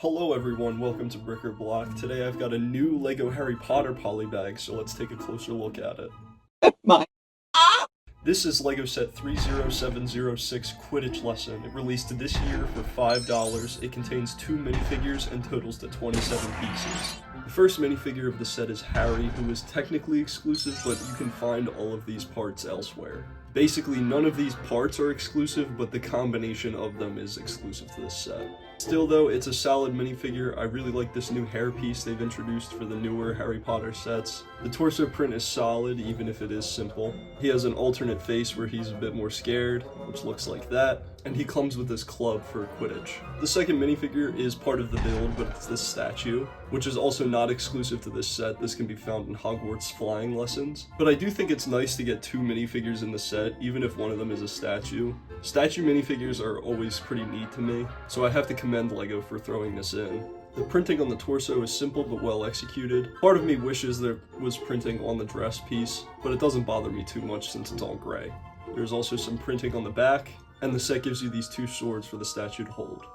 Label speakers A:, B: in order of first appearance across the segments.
A: Hello everyone, welcome to Brick or Block. Today I've got a new LEGO Harry Potter polybag, so let's take a closer look at it.
B: My
A: This is LEGO set 30706 Quidditch Lesson. It released this year for $5. It contains 2 minifigures and totals to 27 pieces. The first minifigure of the set is Harry, who is technically exclusive, but you can find all of these parts elsewhere. Basically, none of these parts are exclusive, but the combination of them is exclusive to this set. Still though, it's a solid minifigure. I really like this new hairpiece they've introduced for the newer Harry Potter sets. The torso print is solid, even if it is simple. He has an alternate face where he's a bit more scared, which looks like that, and he comes with this club for Quidditch. The second minifigure is part of the build, but it's this statue, which is also not exclusive to this set. This can be found in Hogwarts flying lessons. But I do think it's nice to get 2 minifigures in the set, even if one of them is a statue. Statue minifigures are always pretty neat to me, so I have to commend LEGO for throwing this in. The printing on the torso is simple but well executed. Part of me wishes there was printing on the dress piece, but it doesn't bother me too much since it's all gray. There's also some printing on the back, and the set gives you these 2 swords for the statue to hold.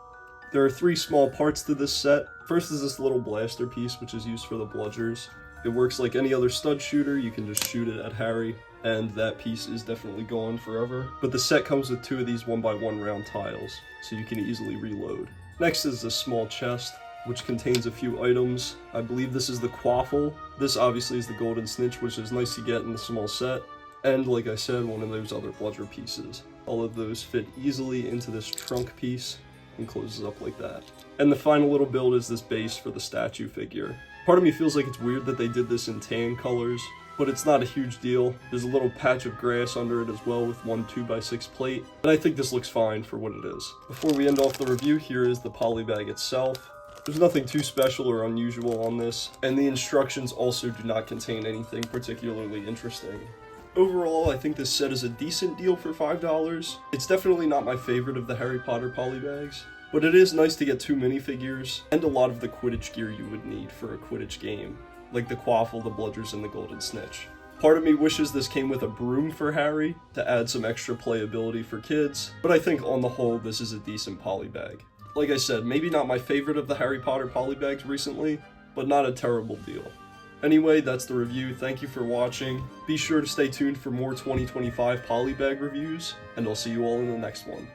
A: There are 3 small parts to this set. First is this little blaster piece, which is used for the bludgers. It works like any other stud shooter. You can just shoot it at Harry, and that piece is definitely gone forever. But the set comes with 2 of these 1x1 round tiles, so you can easily reload. Next is this small chest, which contains a few items. I believe this is the quaffle. This obviously is the golden snitch, which is nice to get in the small set. And like I said, one of those other bludger pieces. All of those fit easily into this trunk piece and closes up like that. And the final little build is this base for the statue figure. Part of me feels like it's weird that they did this in tan colors, but it's not a huge deal. There's a little patch of grass under it as well with one 2x6 plate, and I think this looks fine for what it is. Before we end off the review, here is the polybag itself. There's nothing too special or unusual on this, and the instructions also do not contain anything particularly interesting. Overall, I think this set is a decent deal for $5. It's definitely not my favorite of the Harry Potter polybags, but it is nice to get 2 minifigures and a lot of the Quidditch gear you would need for a Quidditch game, like the quaffle, the bludgers, and the golden snitch. Part of me wishes this came with a broom for Harry to add some extra playability for kids, but I think on the whole this is a decent polybag. Like I said, maybe not my favorite of the Harry Potter polybags recently, but not a terrible deal. Anyway, that's the review. Thank you for watching. Be sure to stay tuned for more 2025 polybag reviews, and I'll see you all in the next one.